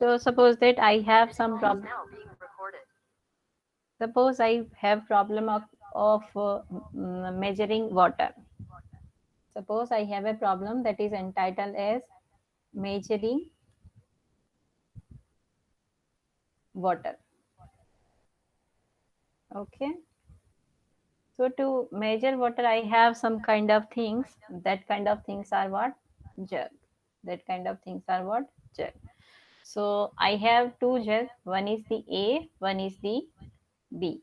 So suppose that I have some problem. Suppose I have problem of measuring water. Suppose I have a problem that is entitled as measuring water. Okay. So to measure water, I have some kind of things. That kind of things are what? Jug. That kind of things are what? Jug. So I have two jug. One is the A, one is the B.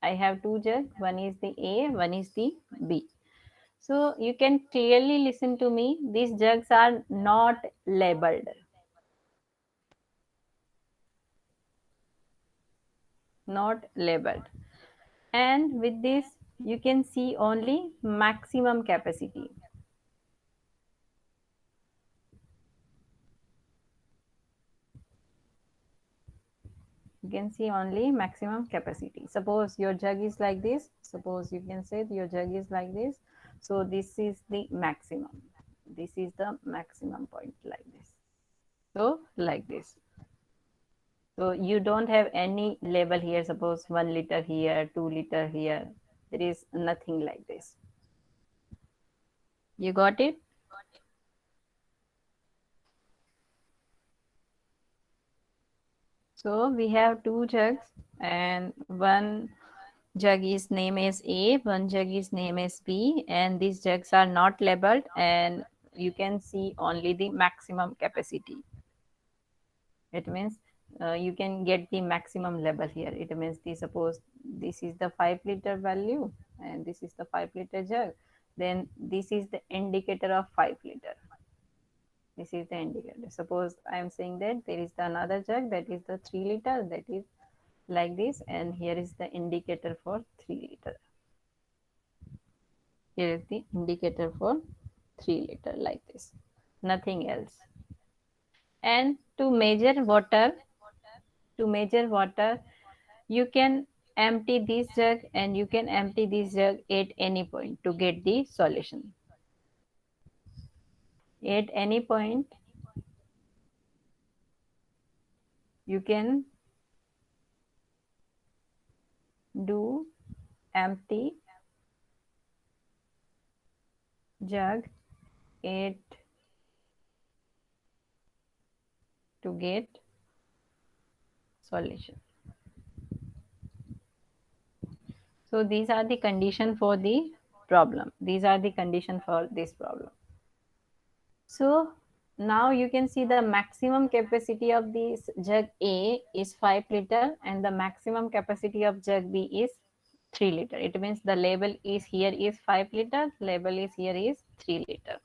I have two jug. One is the A, one is the B. So you can clearly listen to me. These jugs are not labeled. Not labeled. And with this, you can see only maximum capacity. You can see only maximum capacity. Suppose your jug is like this. Suppose you can say your jug is like this. So this is the maximum. This is the maximum point like this. So like this. So you don't have any label here. Suppose 1 liter here, 2 liter here. There is nothing like this. You got it? So we have two jugs, and one jug is name is A, one jug is name is B, and these jugs are not labeled, and you can see only the maximum capacity. It means you can get the maximum level here. It means the suppose this is the 5 liter value and this is the 5 liter jug. Then this is the indicator of 5 liter. This is the indicator. Suppose I am saying that there is the another jug that is the 3 liter, that is like this, and here is the indicator for 3 liter. Here is the indicator for 3 liter like this. Nothing else. And to measure water, you can empty this jug and you can empty this jug at any point to get the solution. At any point, you can do empty jug at to get solution. So these are the condition for the problem. These are the condition for this problem. So now you can see the maximum capacity of this jug A is 5 liter and the maximum capacity of jug B is 3 liter. It means the label is here is 5 liter, label is here is 3 liter.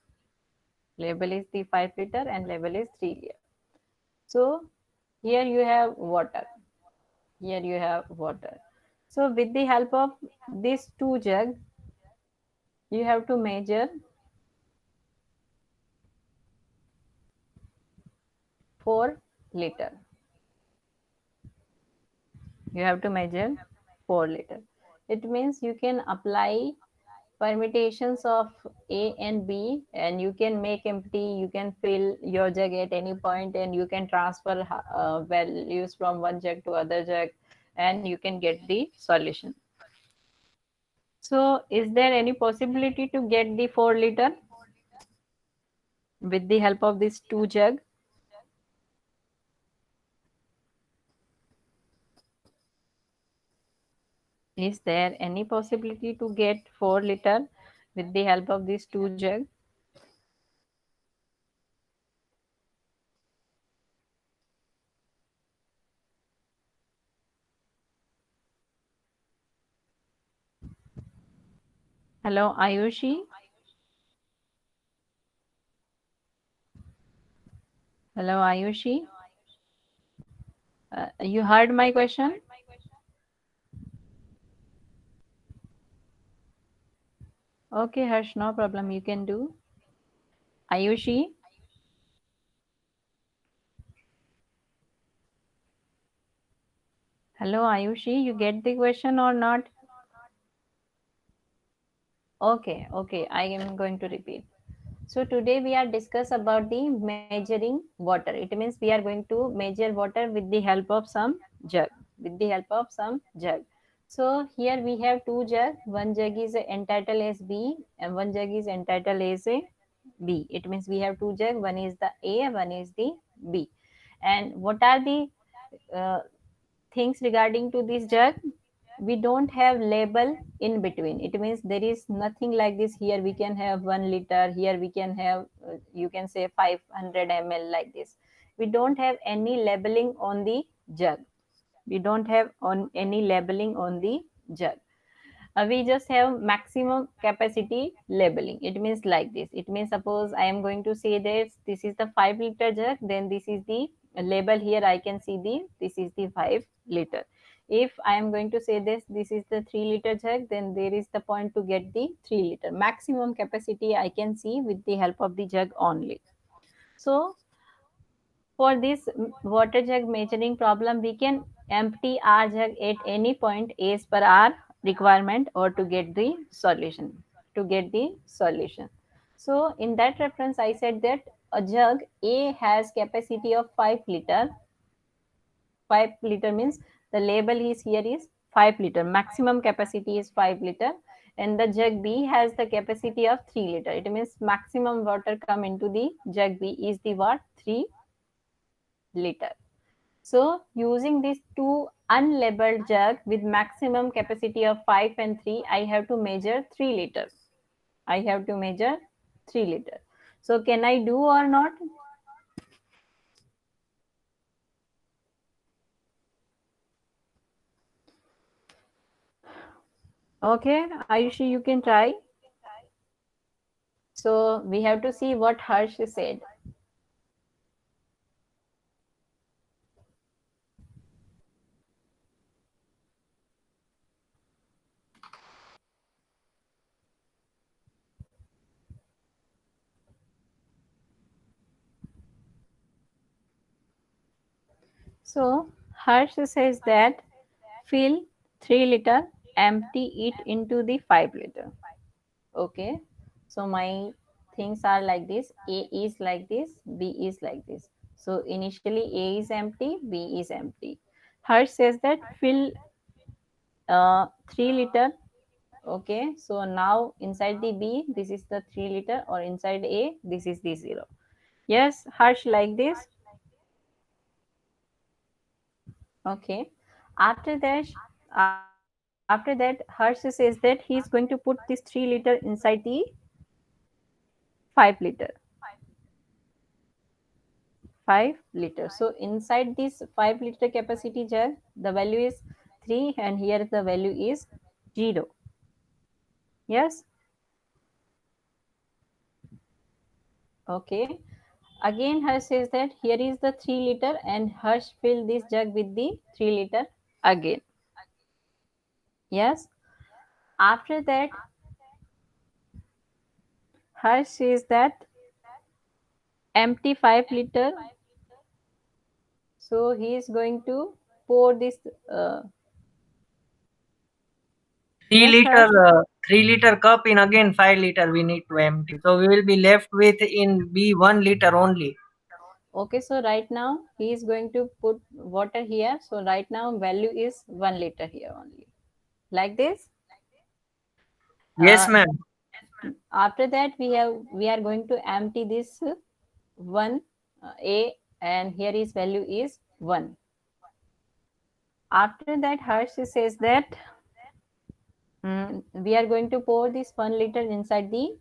Label is the 5 liter and label is 3 liter. So here you have water. Here you have water. So with the help of these two jug, you have to measure 4 liter. You have to measure 4 liter. It means you can apply permutations of A and B and you can make empty, you can fill your jug at any point and you can transfer values from one jug to other jug and you can get the solution. So is there any possibility to get the 4 liter with the help of this two jug? Is there any possibility to get 4 liter with the help of these two jug? Hello, Ayushi. Hello, Ayushi. You heard my question? Okay, Harsh, no problem. You can do. Ayushi. Hello, Ayushi. You get the question or not? Okay, okay. I am going to repeat. So today we are discuss about the measuring water. It means we are going to measure water with the help of some jug. With the help of some jug. So here we have two jug. One jug is entitled as B and one jug is entitled as a B. It means we have two jug. One is the A, one is the B. And what are the uh, things regarding to this jug? We don't have label in between. It means there is nothing like this. Here we can have 1 liter, here we can have you can say 500 ml, like this. We don't have any labeling on the jug. We don't have on any labeling on the jug. We just have maximum capacity labeling. It means like this. It means suppose I am going to say this is the 5 liter jug, then this is the label. Here I can see this is the 5 liter. If I am going to say this is the 3 liter jug, then there is the point to get the 3 liter maximum capacity I can see with the help of the jug only. So for this water jug measuring problem, we can empty our jug at any point as per our requirement or to get the solution. To get the solution. So in that reference, I said that a jug A has capacity of 5 liter. 5 liter means the label is here is 5 liter. Maximum capacity is 5 liter. And the jug B has the capacity of 3 liter. It means maximum water come into the jug B is the what? 3 liter. So using these two unlabeled jug with maximum capacity of 5 and 3, I have to measure 3 liter. I have to measure 3 liter. So can I do or not? Okay, Ayushi, you can try. So we have to see what Harsh said. So Harsh says that fill 3 liter, empty it into the 5 liter. Okay, so my things are like this. A is like this, B is like this. So initially A is empty, B is empty. Harsh says that fill 3 liter. Okay, so now inside the B this is the 3 liter, or inside A this is the 0. Yes, Harsh, like this. Okay, after that, Harsh says that he's going to put this 3 liter inside the 5 liter. 5 liter. So inside this 5 liter capacity jug, the value is 3 and here the value is 0. Yes. Okay. Again Harsh says that here is the 3 liter and Harsh fill this jug with the 3 liter again. Yes. After that Harsh says that empty 5 liter. So he is going to pour this. Uh, 3 yes, liter Harsh. 3 liter cup in again 5 liter we need to empty. So we will be left with in B 1 liter only. Okay, so right now he is going to put water here. So right now value is 1 liter here only. Like this. Yes, Uh, ma'am. After that we are going to empty this one A, and here is value is 1. After that Harsh says that we are going to pour this 1 liter inside the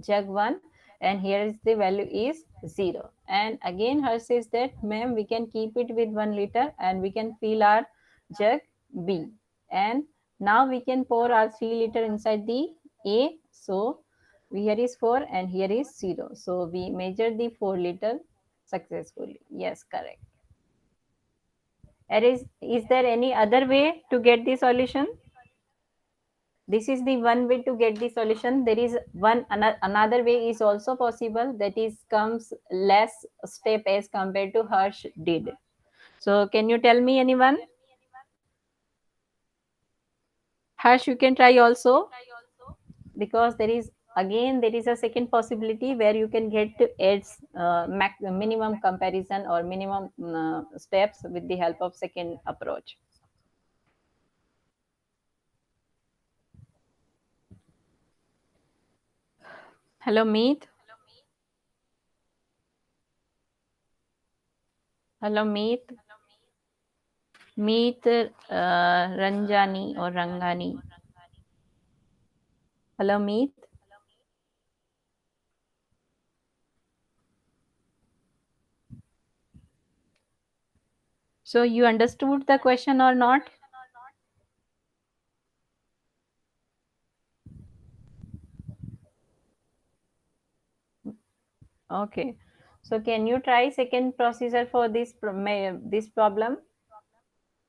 jug 1, and here is the value is 0. And again Harsh says that ma'am, we can keep it with 1 liter and we can fill our jug B, and now we can pour our 3 liter inside the A. So here is 4 and here is 0, so we measure the 4 liter successfully. Yes, correct. Is there any other way to get the solution? This is the one way to get the solution. There is another way is also possible, that is comes less step as compared to Harsh did. So can you tell me anyone? Harsh, you can try also, because there is again there is a second possibility where you can get its minimum comparison or minimum steps with the help of second approach. Hello, Meet. Hello, Meet. Meet Ranjani or Rangani. Hello, Meet. So you understood the question or not? Okay. So can you try second procedure for this problem?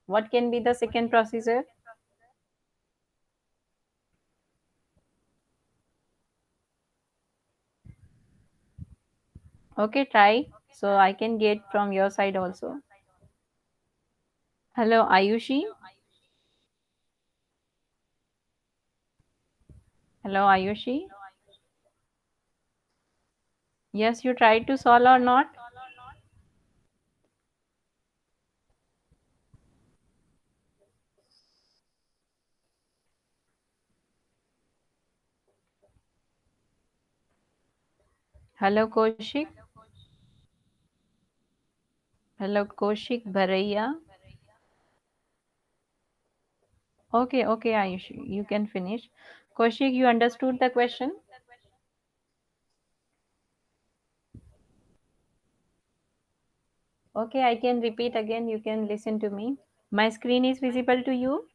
What can be the second procedure? Okay, try. So I can get from your side also. Hello, Ayushi. Hello, Ayushi. Yes, you tried to solve or not? Hello, Koshik. Hello, Koshik Bharaiya. Okay, okay, Ayushi, you can finish. Koshik, you understood the question? Okay, I can repeat again. You can listen to me. My screen is visible to you?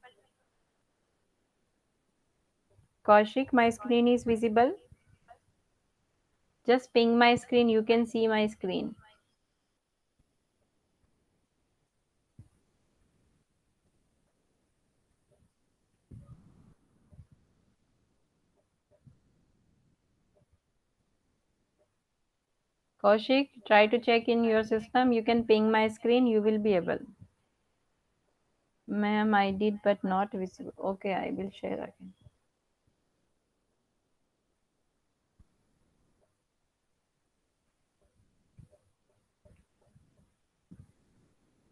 Kaushik, my screen is visible. Just ping my screen. You can see my screen. Kaushik, try to check in your system. You can ping my screen. You will be able. Ma'am, I did, but not visible. Okay, I will share again.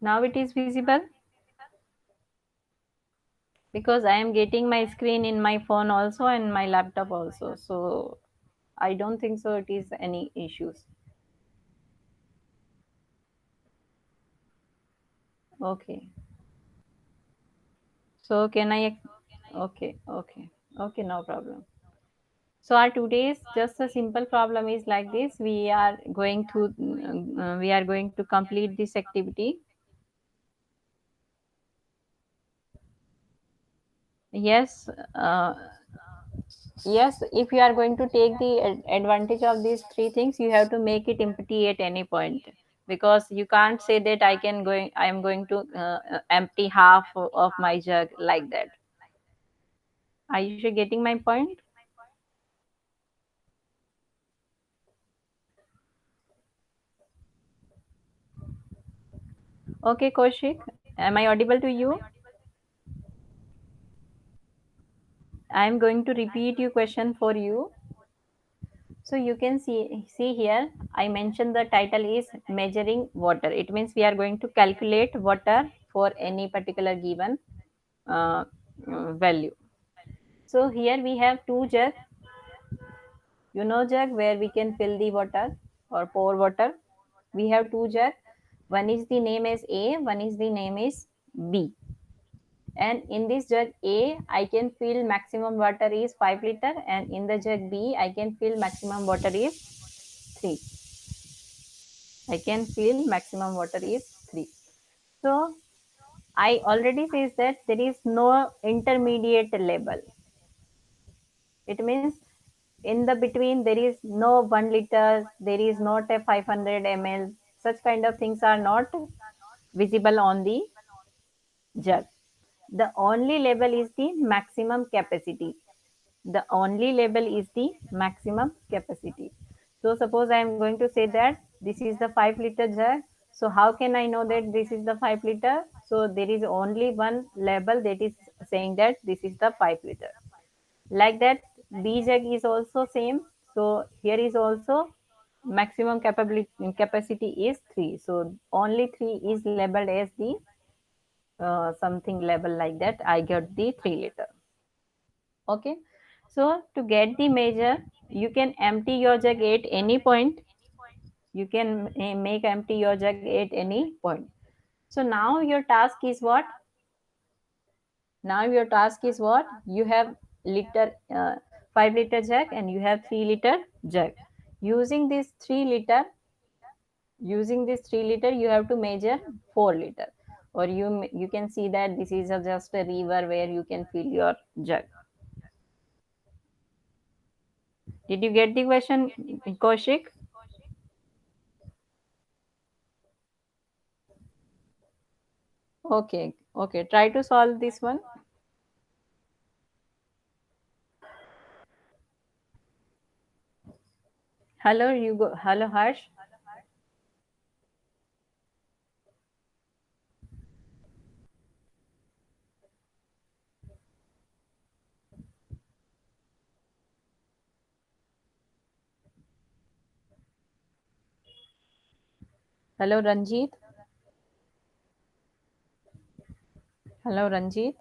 Now it is visible because I am getting my screen in my phone also and my laptop also. So I don't think so it is any issues. Okay. So can I? Okay, okay, okay, no problem. So our today's just a simple problem is like this. We are going to complete this activity. Yes, yes. If you are going to take the advantage of these three things, you have to make it empty at any point because you can't say that I am going to empty half of my jug like that. Are you getting my point? Okay, Kaushik, am I audible to you? I am going to repeat your question for you. So you can see here, I mentioned the title is measuring water. It means we are going to calculate water for any particular given uh, value. So here we have two jug, jug where we can fill the water or pour water. We have two jug. One is the name as A, one is the name is B. And in this jug A, I can fill maximum water is 5 liter, and in the jug B, I can fill maximum water is 3. I can fill maximum water is 3. So I already says that there is no intermediate level. It means in the between there is no 1 liter, there is not a 500 ml. Such kind of things are not visible on the jug. The only level is the maximum capacity. The only level is the maximum capacity. So suppose I am going to say that this is the 5 liter jug. So how can I know that this is the 5 liter? So there is only one label that is saying that this is the 5 liter. Like that, B jug is also same. So here is also maximum capacity is 3. So only 3 is labeled as the something level like that. I got the 3 liter. Okay. So to get the measure, you can empty your jug at any point. You can make empty your jug at any point. So now your task is what? Now your task is what? You have liter 5 liter jug and you have 3 liter jug. Using this 3 liter, you have to measure 4 liter. Or you can see that this is just a river where you can fill your jug. Did you get the question, Kaushik? Okay, okay. Try to solve this one. Hello, you go. Hello, Harsh. Hello, Ranjit. Hello, Ranjit.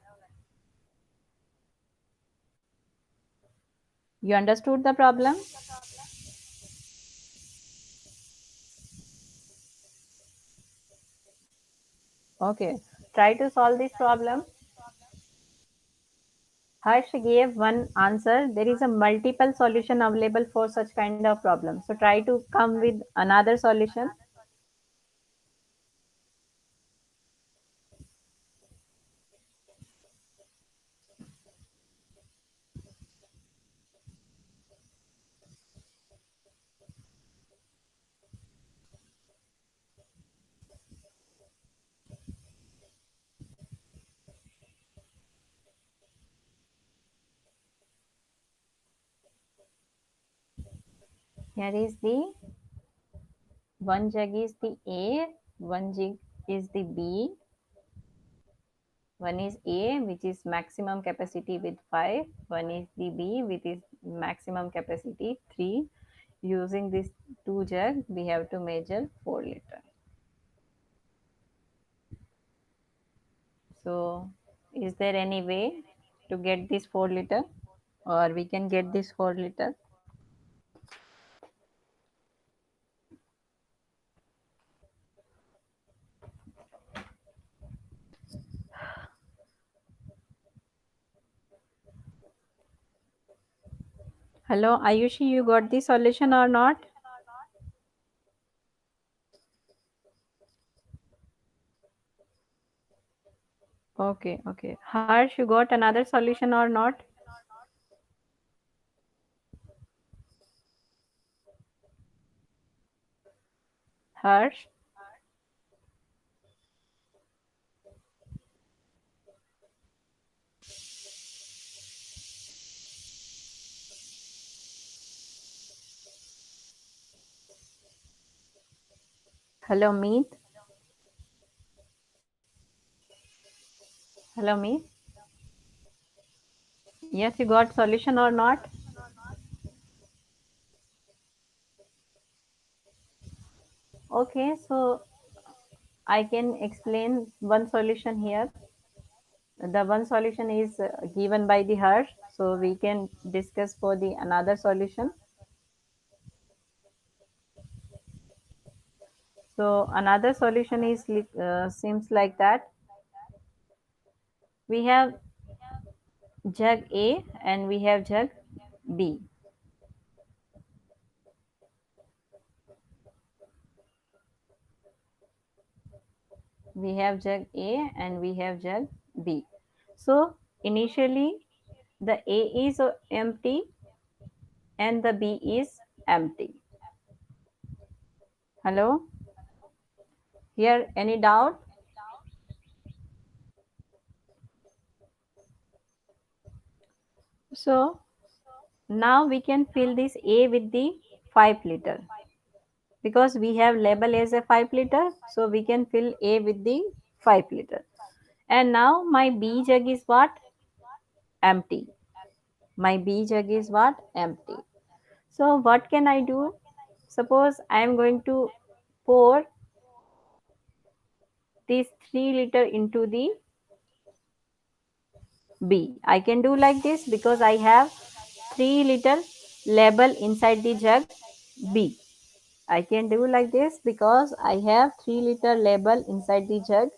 You understood the problem? Okay. Try to solve this problem. Harsh gave one answer. There is a multiple solution available for such kind of problem. So try to come with another solution. Here is the one jug is the A, one jug is the B, one is A which is maximum capacity with 5, one is the B which is maximum capacity 3. Using this two jug, we have to measure 4 liter. So is there any way to get this 4 liter, or we can get this 4 liter? Hello, Ayushi, you got the solution or not? Okay, okay. Harsh, you got another solution or not? Harsh? Hello, Meet. Hello, Meet. Yes, you got solution or not? Okay, so I can explain one solution here. The one solution is given by the Harsh, so we can discuss for the another solution. So another solution is seems like that. We have jug A and we have jug B. We have jug A and we have jug B. So initially the A is empty and the B is empty. Hello? Here, any doubt? So now we can fill this A with the 5 liter because we have label as a 5 liter. So we can fill A with the 5 liter. And now my B jug is what? Empty. My B jug is what? Empty. So what can I do? Suppose I am going to pour this 3 liter into the B. I can do like this because I have 3 liter label inside the jug B. I can do like this because I have 3 liter label inside the jug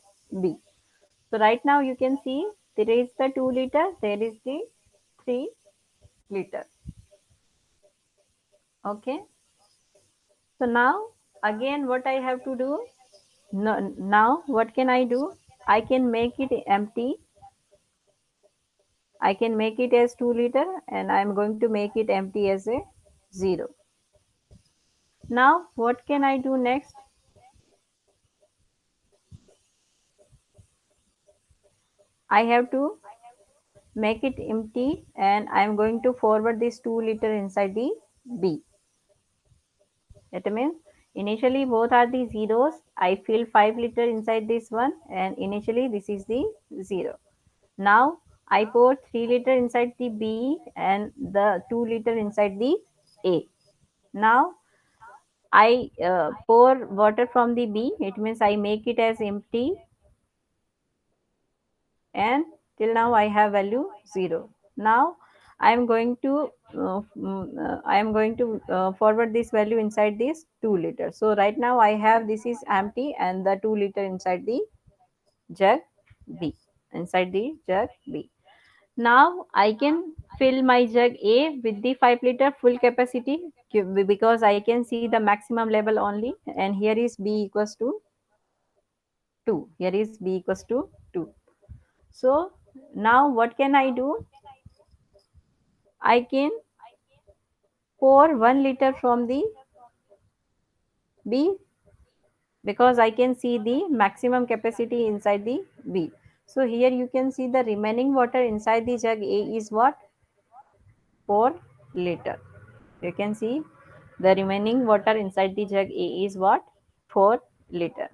B. So right now you can see there is the 2 liter, there is the 3 liter. Okay. So now again what I have to do? No, now what can I do? I can make it empty. I can make it as 2 liter and I am going to make it empty as a 0. Now what can I do next? I have to make it empty and I am going to forward this 2 liter inside the B. That means initially both are the zeros. I fill 5 liter inside this one and initially this is the 0. Now I pour 3 liter inside the B and the 2 liter inside the A. Now I pour water from the B. It means I make it as empty and till now I have value 0. Now I am going to forward this value inside this 2 liter. So right now I have this is empty and the 2 liter inside the jug B, inside the jug B. Now I can fill my jug A with the 5 liter full capacity because I can see the maximum level only, and here is B equals to 2. Here is B equals to 2. So now what can I do? I can pour 1 liter from the B because I can see the maximum capacity inside the B. So here you can see the remaining water inside the jug A is what? 4 liter. You can see the remaining water inside the jug A is what? 4 liter.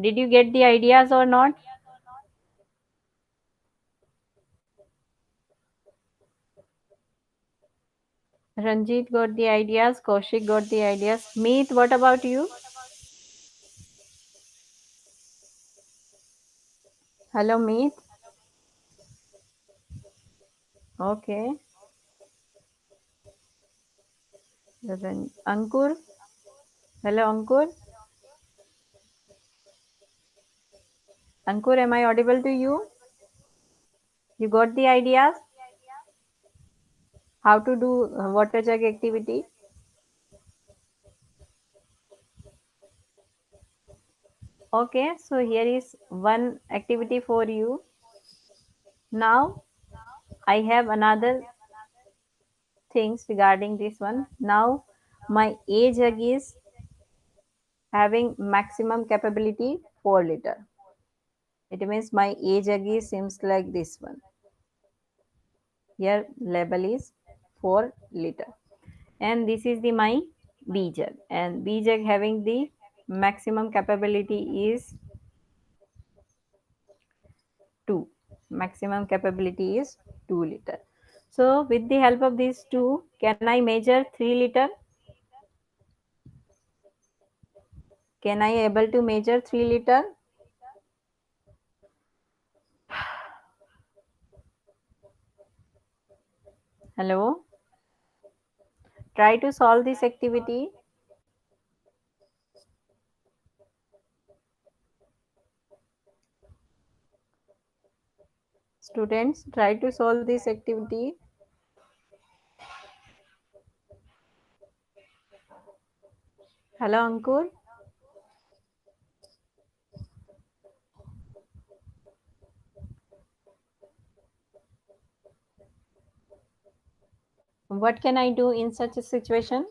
Did you get the ideas or not? Ranjit got the ideas, Kaushik got the ideas. Meet, what about you? Hello, Meet. Okay. Ankur. Hello, Ankur. Ankur, am I audible to you? You got the ideas how to do water jug activity? Okay, so here is one activity for you. Now I have another things regarding this one. Now my A jug is having maximum capability 4 liter. It means my A jug is seems like this one. Here label is 4 liter. And this is the my B jug. And B jug having the maximum capability is 2. Maximum capability is 2 liter. So with the help of these two, can I measure 3 liter? Can I able to measure 3 liter? Hello? Try to solve this activity. Students, try to solve this activity. Hello, Ankur. What can I do in such a situation?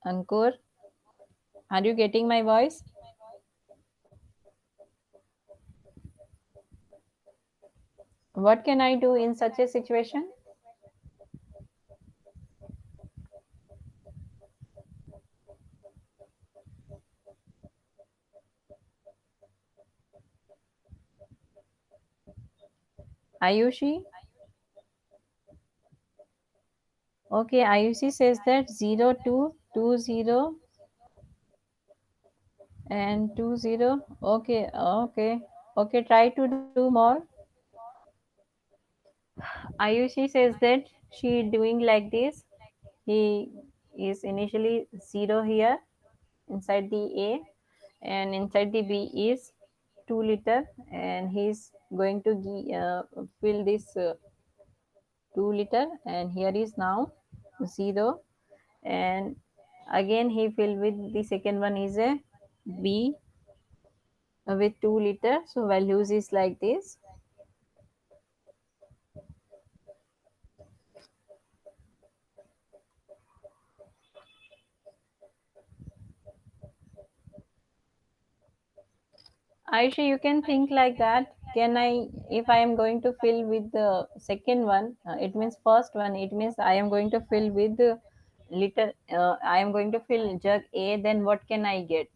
Ankur, are you getting my voice? What can I do in such a situation? Ayushi? Okay, Ayushi says that 0 2 2 0 and 2 0. Okay, okay, okay. Try to do more. Ayushi says that she doing like this. He is initially 0 here inside the A, and inside the B is 2 liter, and he's going to fill this 2 liter, and here is now 0, and again he fill with the second one is a B with 2 liter. So values is like this. Aisha, you can think like that. Can I, if I am going to fill with the second one, it means first one, it means I am going to fill with the liter, I am going to fill jug A, then what can I get?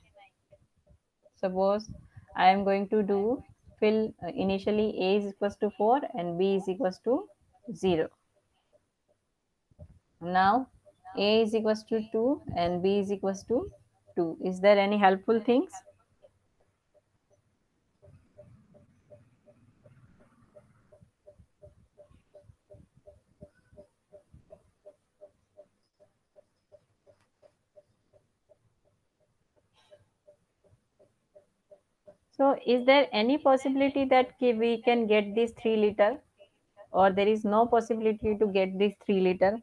Suppose I am going to do fill initially A is equals to 4 and B is equals to 0. Now A is equals to 2 and B is equals to 2. Is there any helpful things? So is there any possibility that we can get this 3 liter, or there is no possibility to get this 3 liter?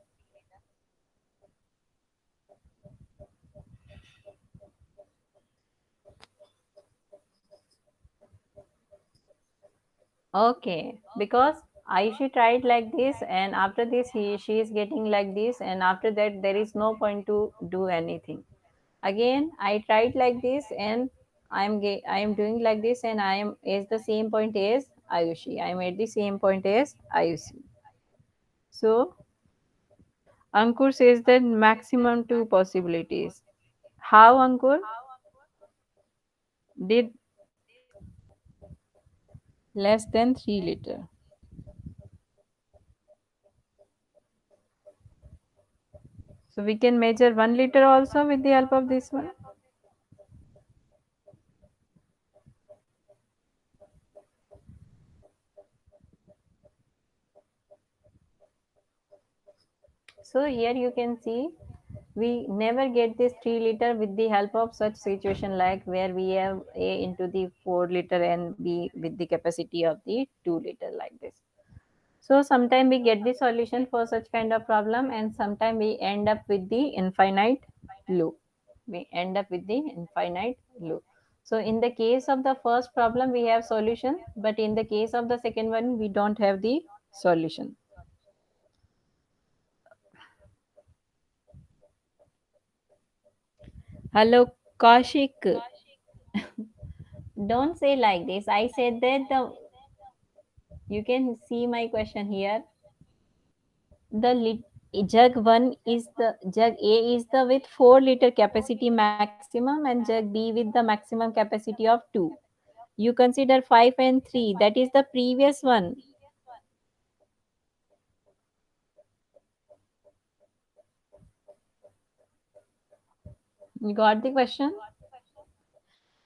Okay, because Aishi tried like this, and after this she is getting like this, and after that there is no point to do anything. Again, I tried like this, and I am doing like this, and I am is the same point as Ayushi. I am at the same point as Ayushi. So Ankur says that maximum two possibilities. How, Ankur? Did less than 3 liter. So we can measure 1 liter also with the help of this one. So here you can see we never get this 3 liter with the help of such situation like where we have A into the 4 liter and B with the capacity of the 2 liter like this. So sometimes we get the solution for such kind of problem, and sometimes we end up with the infinite loop. We end up with the infinite loop. So in the case of the first problem we have solution, but in the case of the second one we don't have the solution. Hello, Kaushik. Don't say like this. I said that the you can see my question here. The jug 1 is the jug A is the with 4 liter capacity maximum, and jug B with the maximum capacity of 2. You consider 5 and 3, that is the previous one. You got the question?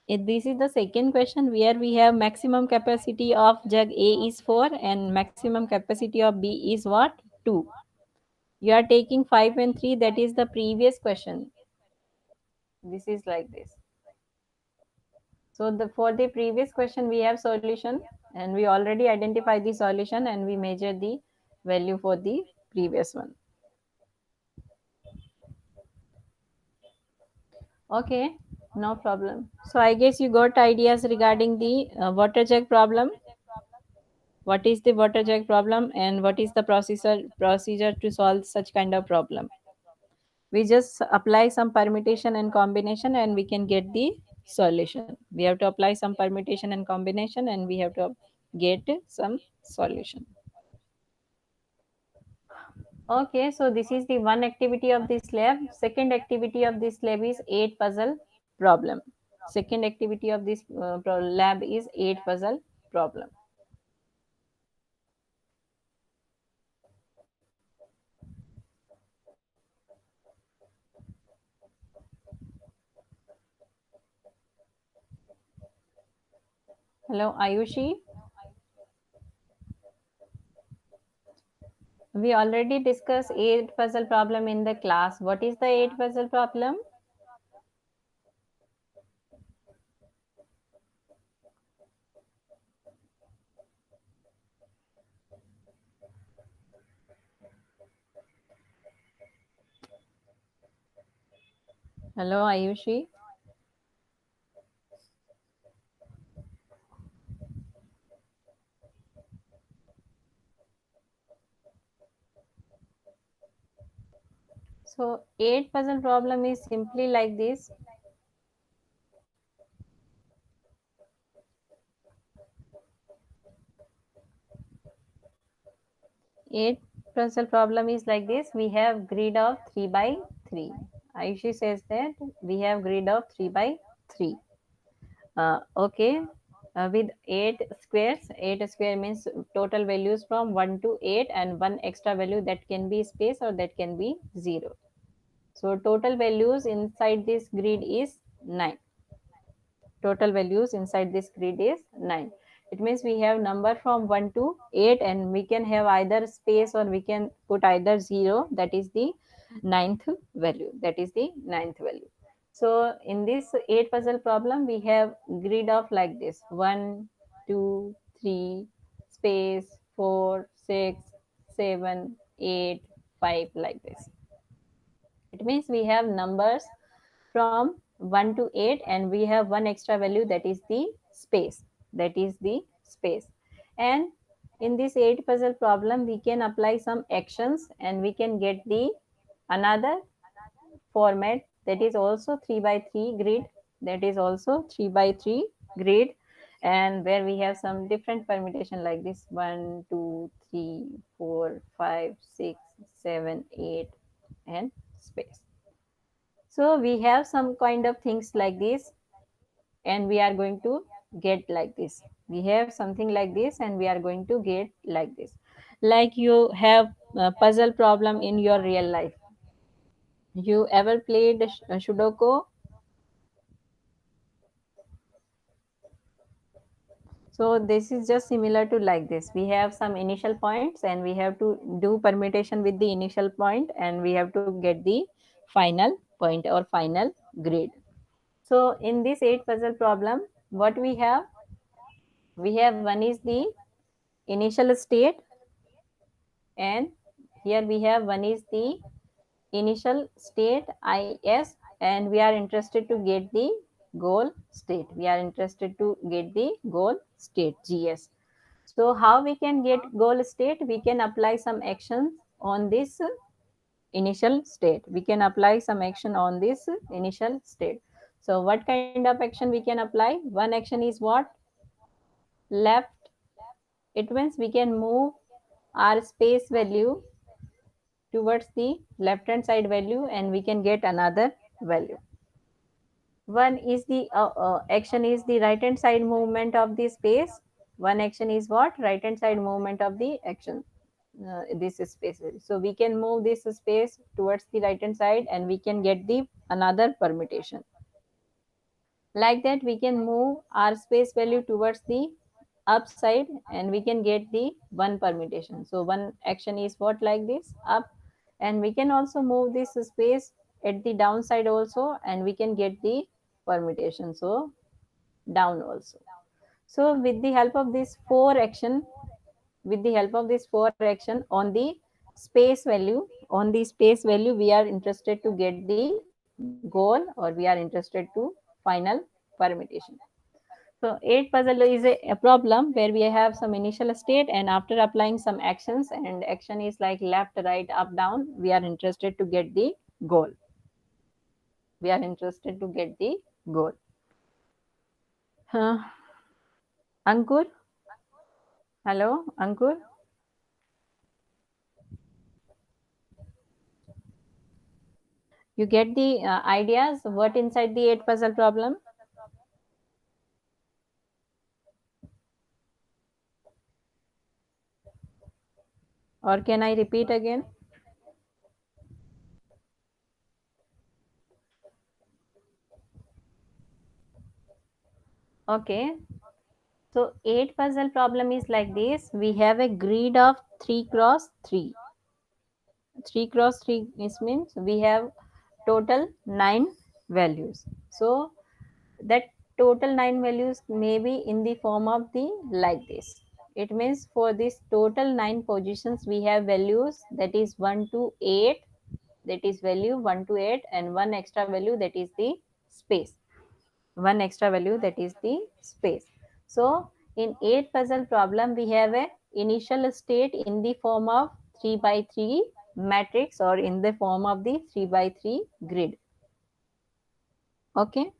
This is the second question where we have maximum capacity of jug A is 4 and maximum capacity of B is what? 2. You are taking 5 and 3, that is the previous question. This is like this. So the for the previous question we have solution, and we already identify the solution and we measure the value for the previous one. Okay, no problem. So I guess you got ideas regarding the water jug problem. What is the water jug problem and what is the procedure to solve such kind of problem? We just apply some permutation and combination and we can get the solution. We have to apply some permutation and combination and we have to get some solution. Okay, so this is the one activity of this lab. Second activity of this lab is 8 puzzle problem. Second activity of this lab is 8 puzzle problem. Hello, Ayushi. We already discussed 8 puzzle problem in the class. What is the 8 puzzle problem? Hello, Ayushi. So 8 puzzle problem is simply like this. Eight puzzle problem is like this. We have grid of 3 by 3. Ayushi says that we have grid of 3 by 3. Okay. With 8 squares, 8 square means total values from 1 to 8 and one extra value that can be space or that can be 0. So total values inside this grid is 9. Total values inside this grid is 9. It means we have number from 1 to 8 and we can have either space or we can put either 0, that is the ninth value. That is the ninth value. So in this 8 puzzle problem we have grid of like this: 1, 2, 3, space 4, 6, 7, 8, 5, like this. It means we have numbers from 1 to 8 and we have one extra value, that is the space. That is the space. And in this 8 puzzle problem we can apply some actions and we can get the another format, that is also 3 by 3 grid. That is also 3 by 3 grid, and where we have some different permutation like this: 1, 2, 3, 4, 5, 6, 7, 8, and space. So we have some kind of things like this and we are going to get like this. We have something like this and we are going to get like this. Like you have a puzzle problem in your real life. You ever played Sudoku? So this is just similar to like this. We have some initial points and we have to do permutation with the initial point and we have to get the final point or final grid. So in this 8 puzzle problem, what we have? We have one is the initial state, and here we have one is the initial state is, and we are interested to get the goal state. We are interested to get the goal state, GS. So how we can get goal state? We can apply some actions on this initial state. We can apply some action on this initial state. So what kind of action we can apply? One action is what? Left. It means we can move our space value towards the left hand side value and we can get another value. One is the action is the right hand side movement of the space. One action is what? Right hand side movement of the action. This space. So we can move this space towards the right hand side and we can get the another permutation. Like that we can move our space value towards the upside and we can get the one permutation. So one action is what? Like this, up, and we can also move this space at the downside also and we can get the permutation, so down also. So with the help of this four action, with the help of this four action on the space value, we are interested to get the goal or we are interested to final permutation. So 8 puzzle is a problem where we have some initial state and after applying some actions, and action is like left, right, up, down, we are interested to get the goal. We are interested to get the goal. Ankur, Hello, Ankur? You get the ideas what inside the 8 puzzle problem? Or can I repeat again? Okay. So 8 puzzle problem is like this. We have a grid of 3 cross 3. 3 cross 3 means we have total 9 values. So that total 9 values may be in the form of the like this. It means for this total 9 positions we have values that is 1 to 8, that is value 1 to 8, and one extra value that is the space. One extra value that is the space. So in 8 puzzle problem we have a initial state in the form of 3 by 3 matrix or in the form of the 3 by 3 grid. Okay.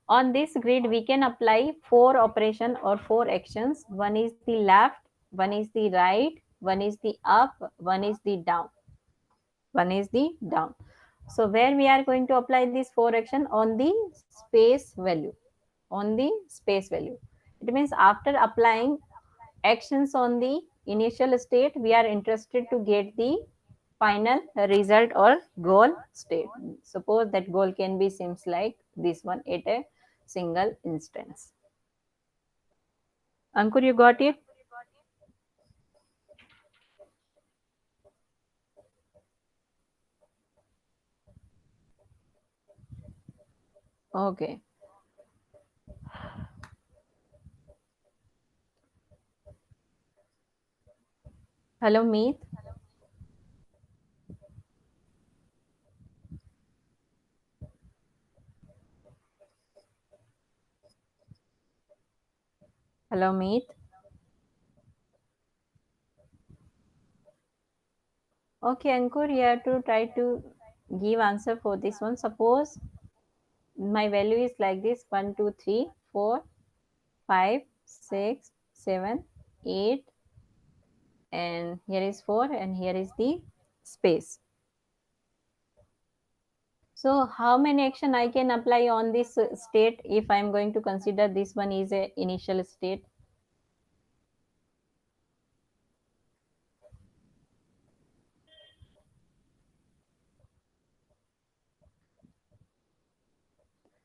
On this grid we can apply 4 operation or 4 actions. One is the left, one is the right, one is the up, one is the down, one is the down. So where we are going to apply this 4 action? On the space value, on the space value. It means after applying actions on the initial state we are interested to get the final result or goal state. Suppose that goal can be seems like this one at a single instance. Ankur, you got it? Okay. Hello, Meet. Hello, Meet. Okay, Ankur, you have to try to give answer for this one. Suppose my value is like this: 1, 2, 3, 4, 5, 6, 7, 8, and here is 4, and here is the space. So how many action I can apply on this state if I am going to consider this one is a initial state?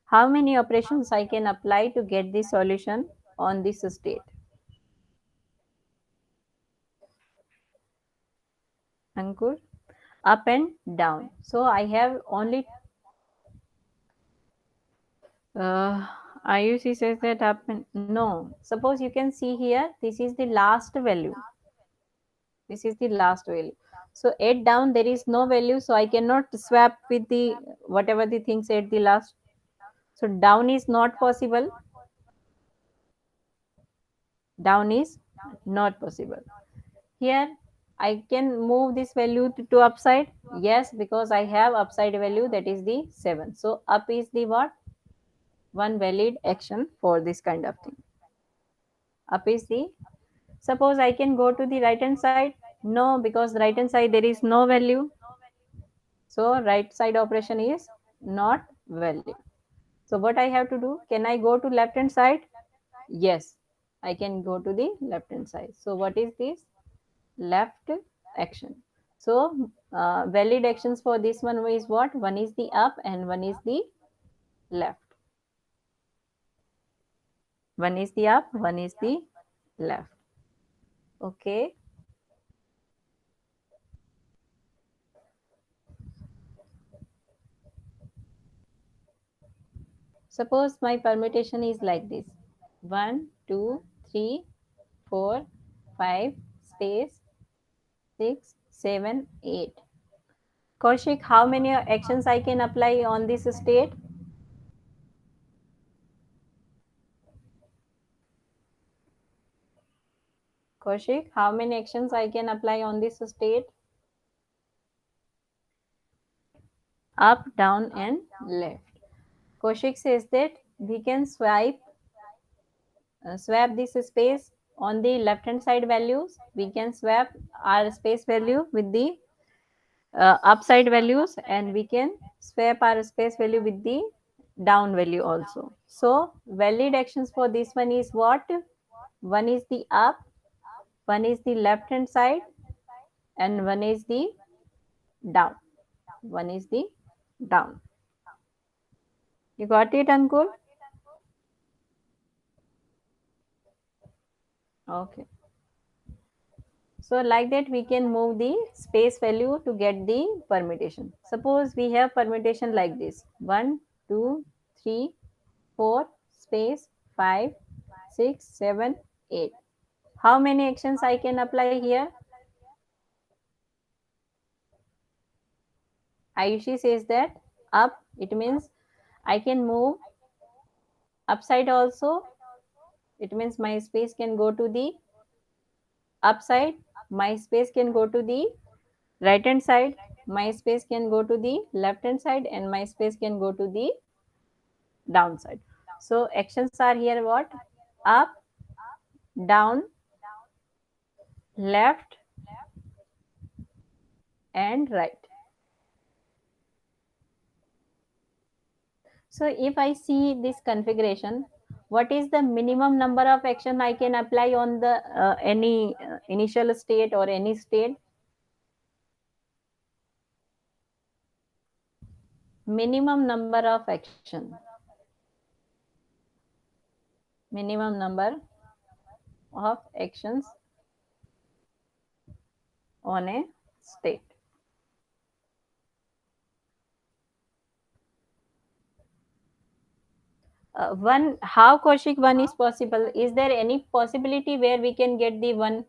How many operations I can apply to get the solution on this state? Ankur, up and down. So I have only IUC says that up and no. Suppose you can see here, this is the last value. This is the last value. So at down there is no value, so I cannot swap with the whatever the things at the last. So down is not possible. Down is not possible. Here I can move this value to upside. Yes, because I have upside value that is the 7. So up is the what? One valid action for this kind of thing. Up is the, suppose I can go to the right hand side. No, because right hand side there is no value. So right side operation is not valid. So what I have to do? Can I go to left hand side? Yes, I can go to the left hand side. So what is this? Left action. So valid actions for this one is what? One is the up and one is the left. One is the up, one is the left. Okay. Suppose my permutation is like this: 1, 2, 3, 4, 5, space 6, 7, 8. Kaushik, how many actions I can apply on this state? Kaushik, how many actions I can apply on this state? Up, down, and left. Kaushik says that we can swap this space on the left hand side values, we can swap our space value with the upside values, and we can swap our space value with the down value also. So valid actions for this one is what? One is the up, one is the left hand side, and one is the down. One is the down. You got it, Ankul? Okay. So like that we can move the space value to get the permutation. Suppose we have permutation like this: 1, 2, 3, 4, space 5, 6, 7, 8. How many actions I can apply here? Ayushi says that up, it means I can move upside also. It means my space can go to the upside, my space can go to the right hand side, my space can go to the left hand side, and my space can go to the downside. So actions are here what? Up, down, left, and right. So if I see this configuration, what is the minimum number of action I can apply on the any initial state or any state? Minimum number of action. Minimum number of actions on a state. One, how Kaushik one is possible? Is there any possibility where we can get the one?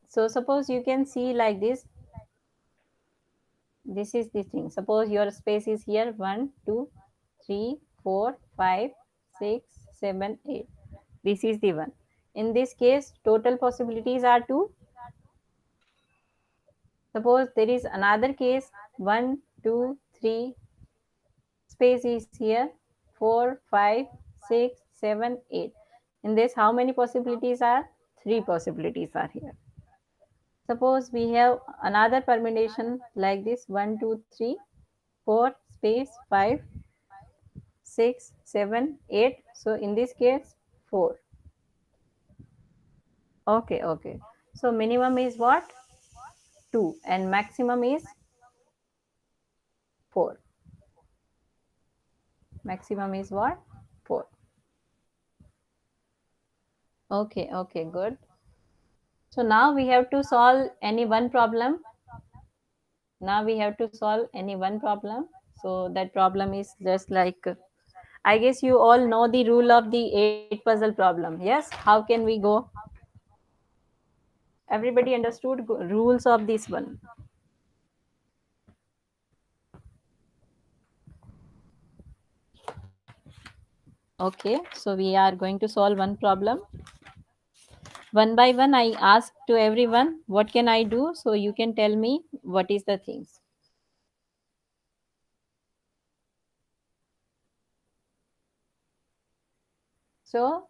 So suppose you can see like this. This is the thing. Suppose your space is here: 1, 2, 3, 4, 5, 6, 7, 8. This is the one. In this case, total possibilities are 2. Suppose there is another case: 1, 2, 3, space is here: 4, 5, 6, 7, 8. In this, how many possibilities are? 3 possibilities are here. Suppose we have another permutation like this: 1, 2, 3, 4, space 5, 6, 7, 8. So in this case, 4. Okay, okay. So minimum is what? 2, and maximum is 4. Maximum is what? 4. Okay, okay, good. So now we have to solve any one problem. Now we have to solve any one problem. So that problem is just like, I guess you all know the rule of the 8 puzzle problem. Yes? How can we go? Everybody understood rules of this one. Okay, so we are going to solve one problem. One by one, I ask to everyone, what can I do? So you can tell me what is the things. So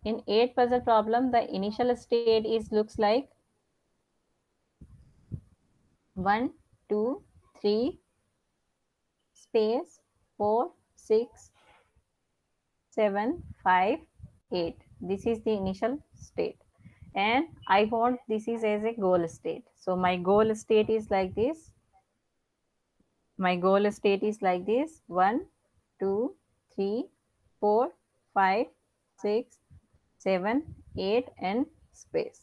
in 8 puzzle problem, the initial state is looks like 1, 2, 3, space 4, 6, 7, 5, 8. This is the initial state. And I want this is as a goal state. So my goal state is like this. My goal state is like this: 1, 2, 3, 4, 5, 6, 7, 8, and space.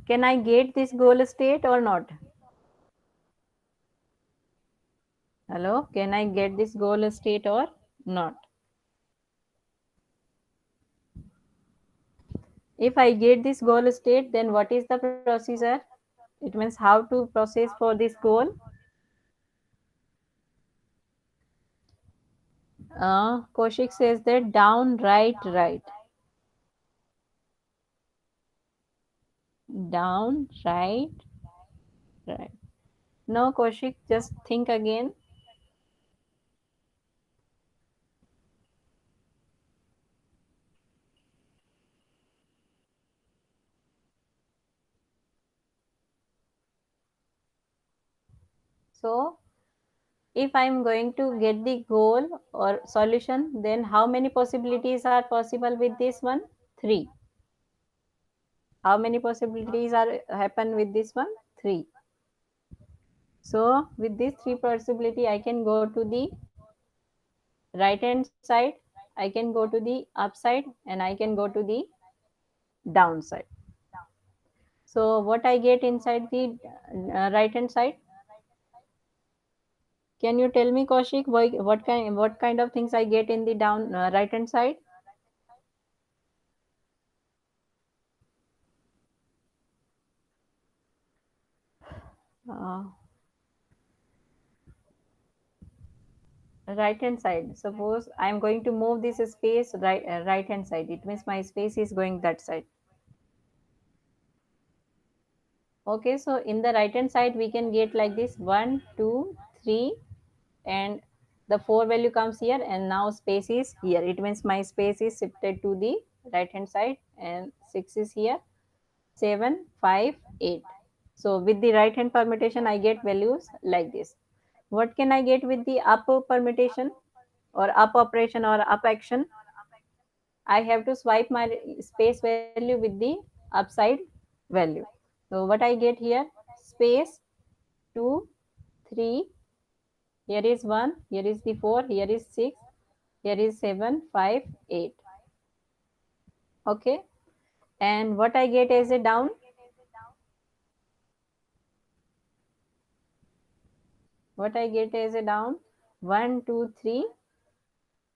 Can I get this goal state or not? Hello, can I get this goal state or not? If I get this goal state, then what is the procedure? It means how to process for this goal. Kaushik says that down, right, right. Down, right, right. No, Kaushik, just think again. So, if I'm going to get the goal or solution, then how many possibilities are possible with this one? 3. How many possibilities are happen with this one? 3. So with this 3 possibility, I can go to the right hand side, I can go to the upside, and I can go to the downside. So what I get inside the right hand side? Can you tell me, Kaushik, what kind of things I get in the down right hand side? Uh, right hand side. Suppose I am going to move this space right hand side. It means my space is going that side. Okay, so in the right hand side we can get like this 1, 2, 3, and the 4 value comes here, and now space is here. It means my space is shifted to the right hand side, and 6 is here, 7, 5, 8. So with the right hand permutation I get values like this. What can I get with the up permutation or up operation or up action? I have to swipe my space value with the upside value. So what I get here, space 2, 3, here is 1, here is the 4, here is 6, here is 7, 5, 8. Okay, and what I get as a down, what I get as a down, 1, 2, 3,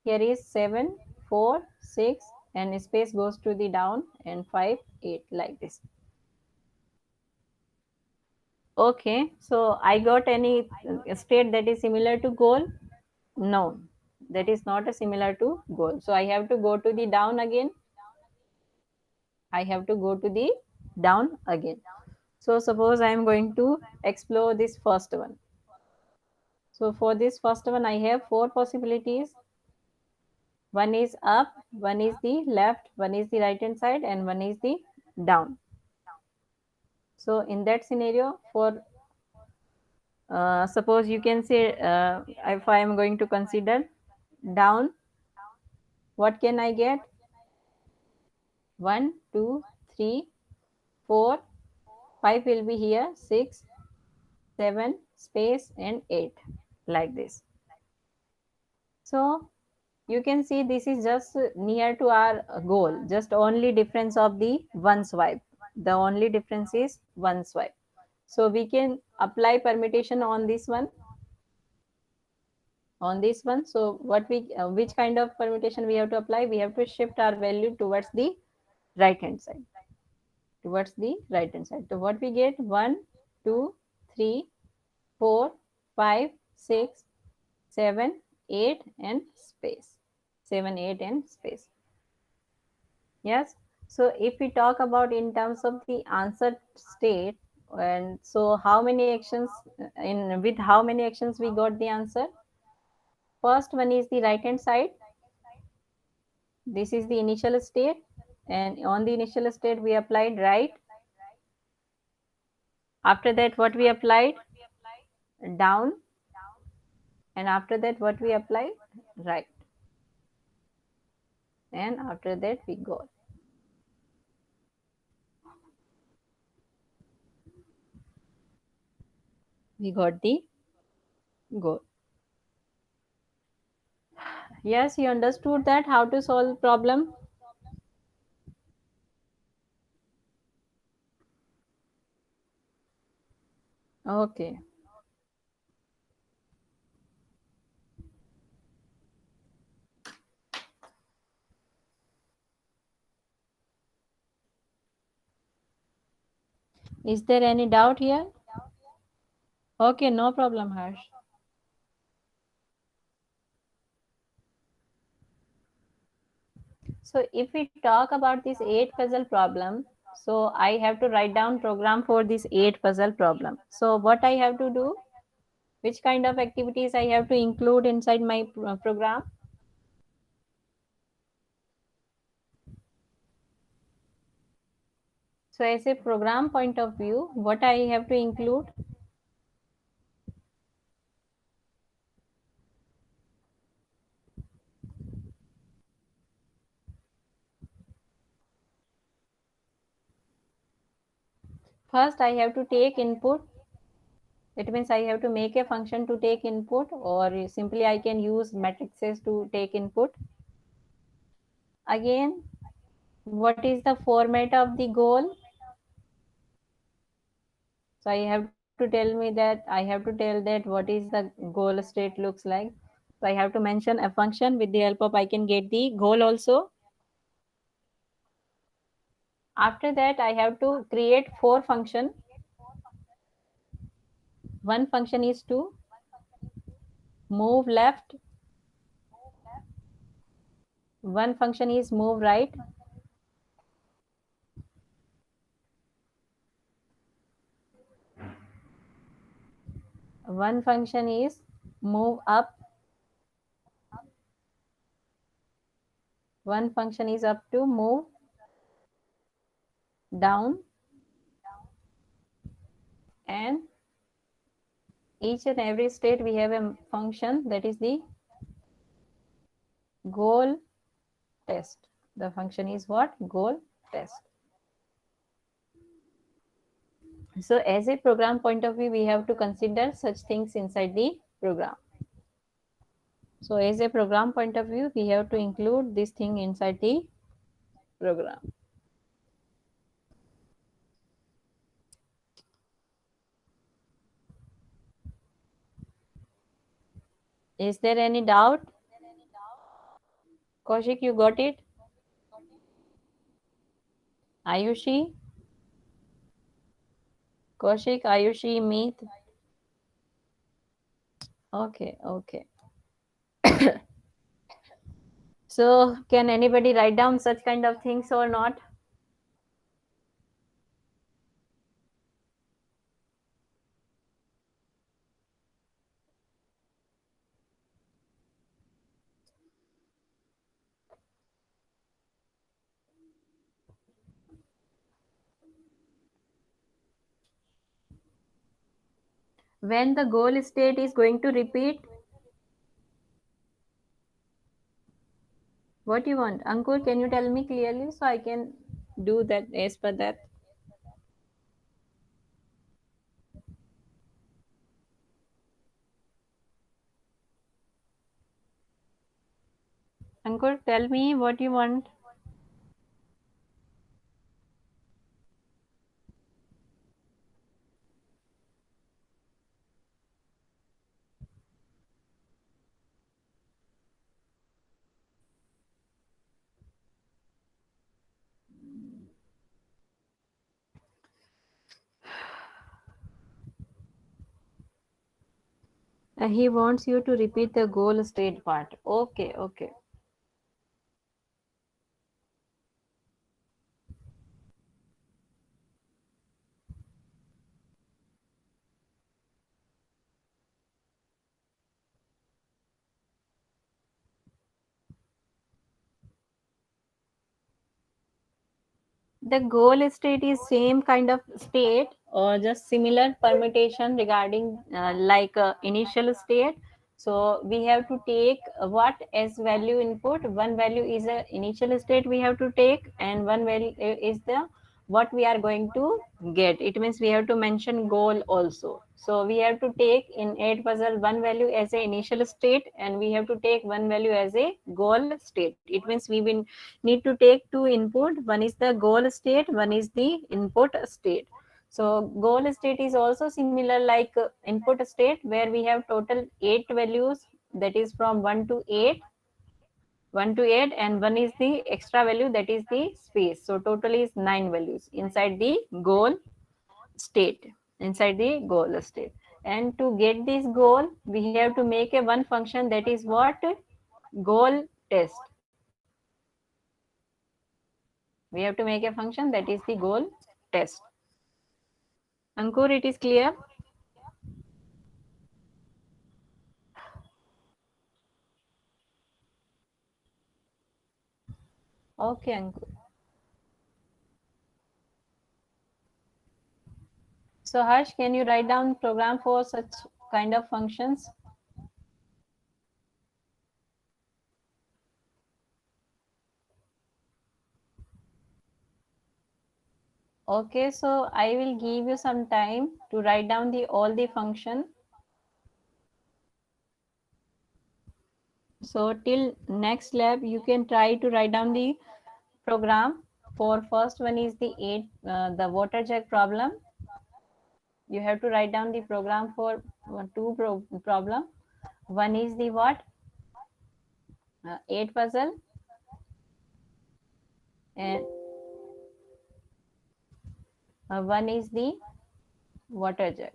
here is 7, 4, 6, and space goes to the down, and 5, 8, like this. Okay, so I got any state that is similar to goal? No, that is not a similar to goal. So I have to go to the down again. I have to go to the down again. So suppose I am going to explore this first one. So for this first one, I have 4 possibilities. One is up, one is the left, one is the right hand side, and one is the down. So in that scenario, for suppose you can say if I am going to consider down, what can I get? 1, 2, 3, 4, 5 will be here, 6, 7, space, and 8, like this. So you can see this is just near to our goal, just only difference of the one swipe. The only difference is one swipe. So we can apply permutation on this one, on this one. So what we which kind of permutation we have to apply? We have to shift our value towards the right hand side, towards the right hand side. So what we get? 1, 2, 3, 4, 5, 6, 7, 8, and space. 7, 8, and space. Yes. So if we talk about in terms of the answer state, and so how many actions in with how many actions we got the answer? First one is the right hand side. This is the initial state, and on the initial state we applied right. After that, what we applied? Down. And after that, what we applied? Right. And after that, we got the goal. Yes, you understood that how to solve problem. Okay. Is there any doubt here? Okay, no problem, Harsh. So if we talk about this 8 puzzle problem, So I have to write down program for this 8 puzzle problem. So what I have to do, which kind of activities I have to include inside my program? So as a program point of view, what I have to include? First, I have to take input. It means I have to make a function to take input, or simply I can use matrices to take input. Again, what is the format of the goal? So I have to tell me that I have to tell that what is the goal state looks like. So I have to mention a function with the help of I can get the goal also. After that, I have to create 4 function. One function is to move left. One function is move right. One function is move up. One function is up to move down. And each and every state we have a function that is the goal test. The function is what? Goal test. So as a program point of view, we have to consider such things inside the program. So as a program point of view, we have to include this thing inside the program. Is there any doubt? Kaushik, you got it? Ayushi? Kaushik, Ayushi, Meet? Okay, okay. So can anybody write down such kind of things or not? When the goal state is going to repeat, what you want? Ankur, can you tell me clearly so I can do that as per that? Ankur, tell me what you want. He wants you to repeat the goal state part. Okay, okay. The goal state is same kind of state or just similar permutation regarding initial state. So we have to take what as value input. One value is a initial state we have to take, and one value is the what we are going to get. It means we have to mention goal also. So we have to take in 8 puzzle one value as a initial state, and we have to take one value as a goal state. It means we will need to take two input. One is the goal state, one is the input state. So goal state is also similar like input state, where we have total 8 values, that is from 1 to 8, 1 to 8, and one is the extra value, that is the space. So total is 9 values inside the goal state, inside the goal state. And to get this goal, we have to make a one function, that is what? Goal test. We have to make a function, that is the goal test. Ankur, it is clear? Okay, Ankur. So Harsh, can you write down program for such kind of functions? Okay, so I will give you some time to write down the all the function. So till next lab, you can try to write down the program. For first one is the the water jug problem. You have to write down the program for two problem. One is the what? 8 puzzle, and one is the water jug.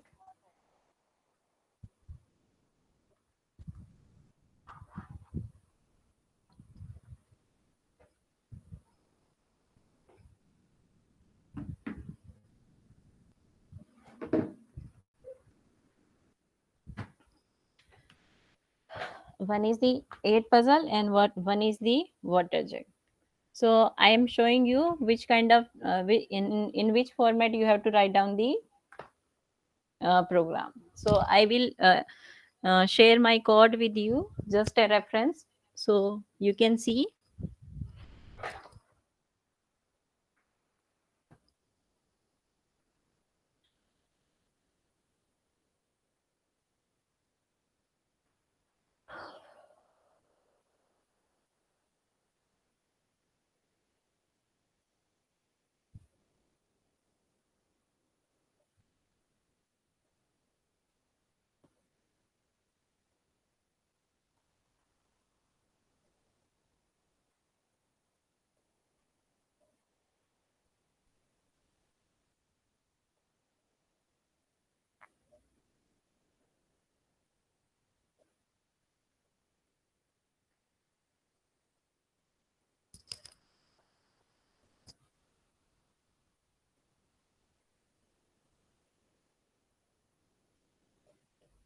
One is the 8 puzzle and what one is the water jug. So I am showing you which kind of in which format you have to write down the program. So I will share my code with you, just a reference, so you can see.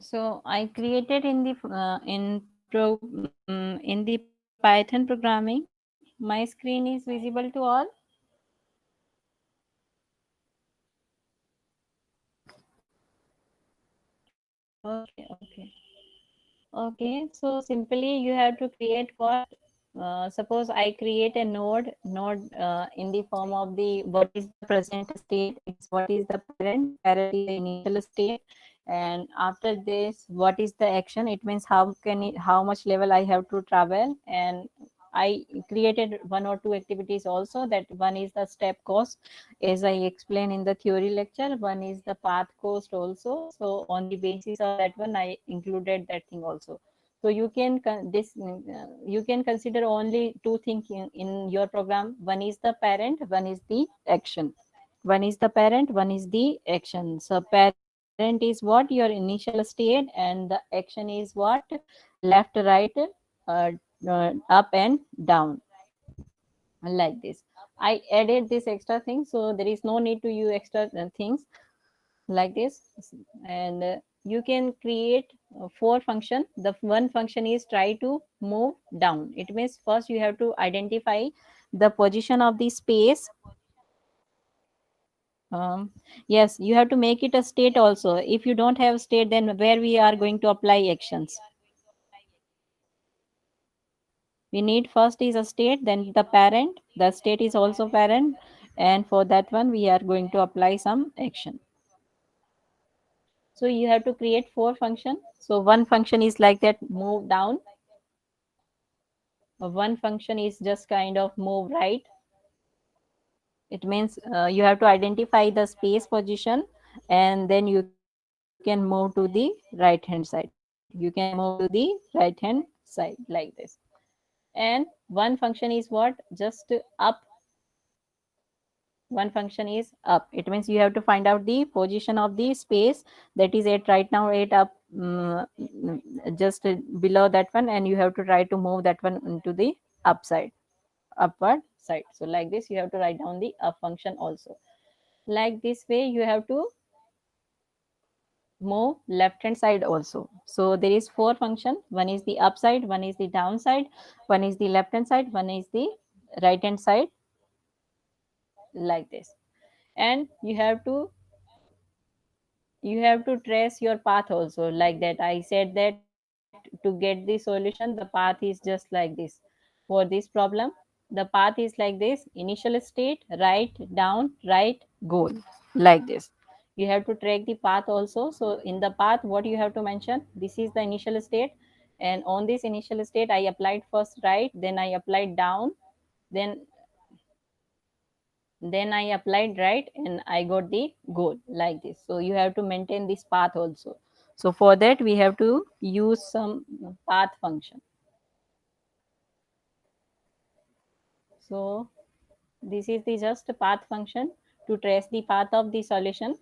So I created in the in the Python programming. My screen is visible to all. Okay, okay. Okay, so simply you have to create what? Suppose I create a node in the form of the what is the present state, it's what is the parent is the initial state, and after this, what is the action? It means how much level I have to travel, and I created one or two activities also. That one is the step cost, as I explained in the theory lecture. One is the path cost also. So on the basis of that one, I included that thing also. So you can you can consider only two things in your program. One is the parent, one is the action. One is the parent, one is the action. So parent is what? Your initial state, and the action is what? Left, right, uh, up and down, like this. I added this extra thing, so there is no need to use extra things like this. And you can create four function. The one function is try to move down. It means first you have to identify the position of the space. um, yes, you have to make it a state also. If you don't have state, then where we are going to apply actions? We need first is a state, then the parent, the state is also parent, and for that one we are going to apply some action. So you have to create four function. So one function is like that, move down. One function is just kind of move right. It means you have to identify the space position, and then you can move to the right hand side. You can move to the right hand side like this. And one function is what? Just up. One function is up. It means you have to find out the position of the space, that is 8 right now, 8 up, just below that one, and you have to try to move that one into the upside. upward side. So like this, you have to write down the up function also. Like this way, you have to move left hand side also. So there is four function. One is the upside, one is the downside, one is the left hand side, one is the right hand side, like this. And you have to trace your path also, like that. I said that to get the solution, the path is just like this. For this problem, the path is like this: initial state, right, down, right, goal, like this. You have to track the path also. So in the path, what you have to mention, this is the initial state, and on this initial state I applied first right, then I applied down, then then I applied right, and I got the goal, like this. So you have to maintain this path also. So for that, we have to use some path function. So this is the just path function to trace the path of the solution.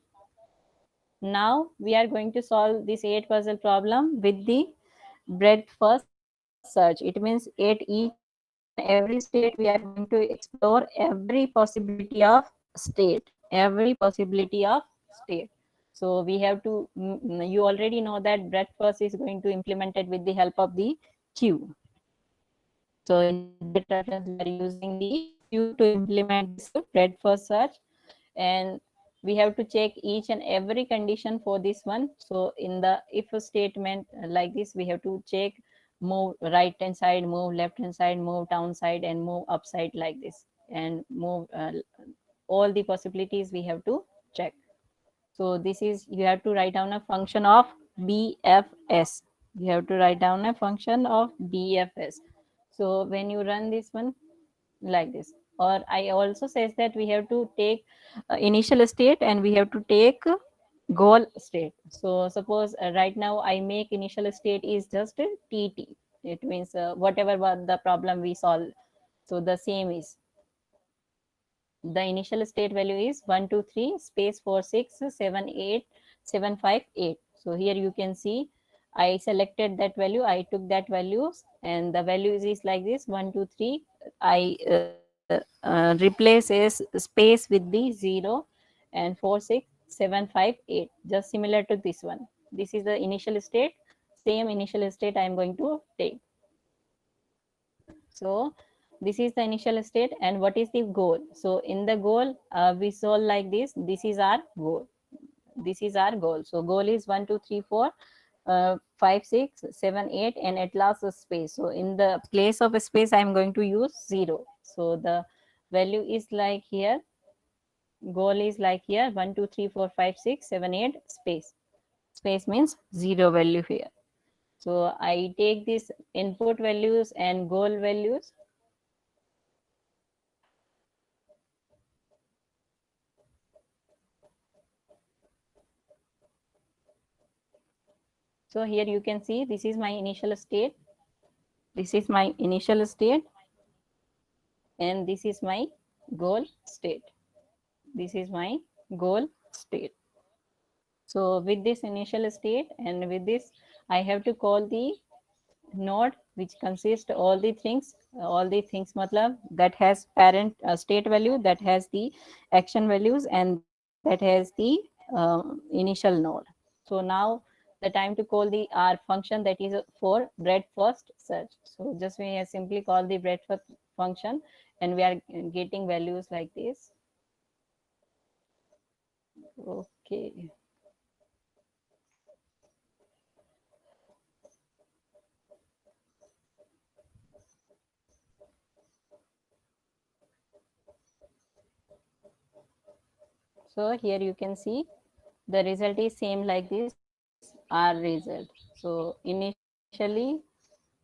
Now we are going to solve this 8 puzzle problem with the breadth first search. It means at each and every state we are going to explore every possibility of state. So we have to, you already know that breadth first is going to implemented with the help of the queue. So in the data reference, we are using the queue to implement this breadth first search, and we have to check each and every condition for this one. So in the if statement, like this, we have to check move right hand side, move left hand side, move down side, and move upside, like this, and move all the possibilities we have to check. So this is, you have to write down a function of BFS. You have to write down a function of BFS. So when you run this one, like this. Or I also says that we have to take initial state and we have to take goal state. So suppose right now I make initial state is just a TT. It means whatever was the problem we solve. So the same is, the initial state value is 123 space 4678758. So here you can see I selected that value, I took that values, and the values is like this: 123. I replaces space with the 0, and 46758, just similar to this one. This is the initial state. Same initial state I am going to take. So this is the initial state, and what is the goal? So in the goal, we solve like this. This is our goal. This is our goal. So goal is 1 2 3 4 5 6 7 8, and at last a space. So in the place of a space, I am going to use 0. So the value is like here. Goal is like here: 1 2 3 4 5 6 7 8 space. Space means 0 value here. So I take this input values and goal values. So here you can see this is my initial state. This is my initial state, and this is my goal state. This is my goal state. So with this initial state and with this, I have to call the node which consists all the things matlab that has parent state value, that has the action values, and that has the initial node. So now the time to call the R function, that is for breadth first search. So just we simply call the breadth first function, and we are getting values like this. Okay. So here you can see the result is same like this, our result. So initially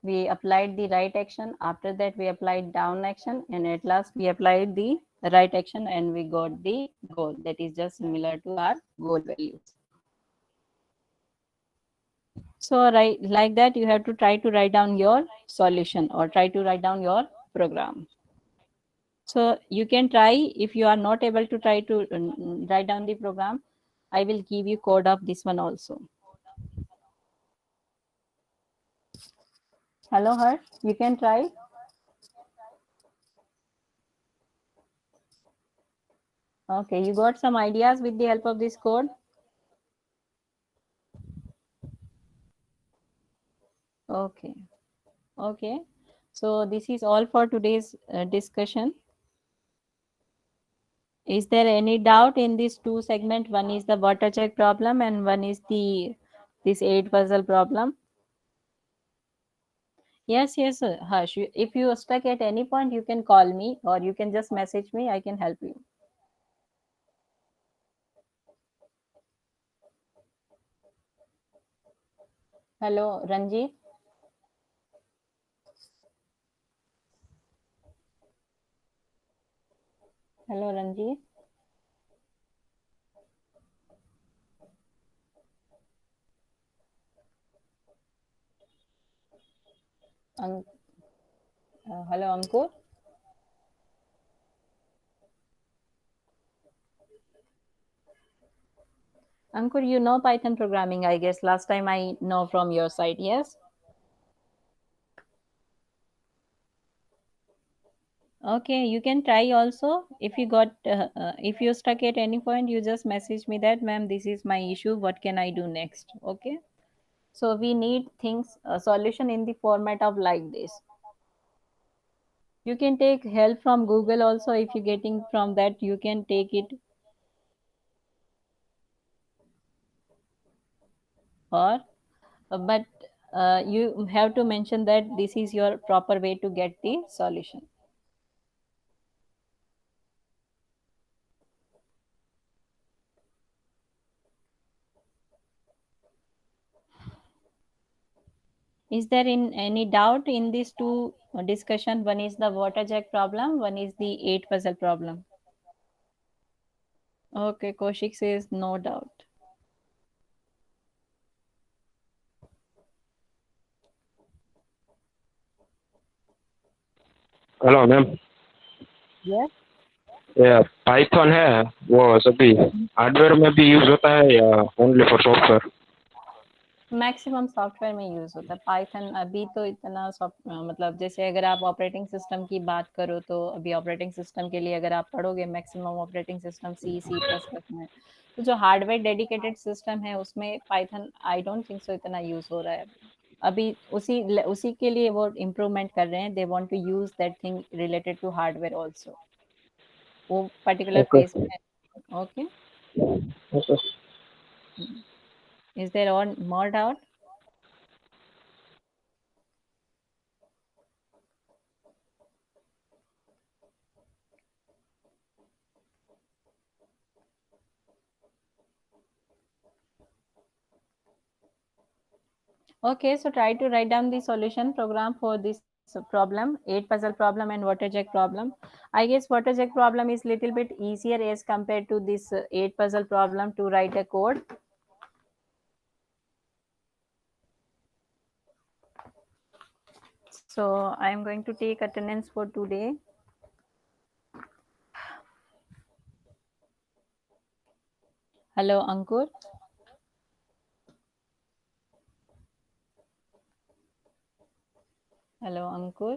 we applied the right action, after that we applied down action, and at last we applied the right action and we got the goal. That is just similar to our goal values. So right, like that you have to try to write down your solution or try to write down your program. So you can try. If you are not able to try to write down the program, I will give you code of this one also. Hello, her. You can try. Okay, you got some ideas with the help of this code? Okay. Okay. So this is all for today's discussion. Is there any doubt in these two segment? One is the water check problem and one is the this 8 puzzle problem. Yes, yes, Harsh. If you are stuck at any point, you can call me or you can just message me. I can help you. Hello, Ranjit. Hello, Ranjit. An- hello, Ankur. Ankur, you know Python programming, I guess. Last time I know from your side, yes? Okay, you can try also. If you got, if you're stuck at any point, you just message me that, ma'am, this is my issue. What can I do next? Okay. So we need things, a solution in the format of like this. You can take help from Google also. If you're getting from that, you can take it. Or, but you have to mention that this is your proper way to get the solution. Is there in any doubt in these two discussion? One is the water jug problem, one is the 8 puzzle problem. Okay, Koshik says no doubt. Hello ma'am. Yes. ये Python है वो सभी hardware में भी use होता है या only for software? Maximum software में यूज होता है पाइथन। अभी तो इतना मतलब जैसे अगर आप ऑपरेटिंग सिस्टम की बात करो तो अभी ऑपरेटिंग सिस्टम के लिए अगर आप पढ़ोगे मैक्सिमम ऑपरेटिंग सिस्टम C++ में, तो जो हार्डवेयर डेडिकेटेड सिस्टम है उसमें Python I don't think so इतना यूज हो रहा है अभी। उसी उसी के लिए वो इम्प्रूवमेंट कर रहे हैं। They want to use that thing related to hardware also, वो पर्टिकुलर ओके फेज में। Okay, okay. इज देयर और more doubt? Okay, so try to write down the solution program for this problem, 8 puzzle problem and water jug problem. I guess water jug problem is little bit easier as compared to this 8 puzzle problem to write a code. So I am going to take attendance for today. Hello, Ankur. Hello, Ankur.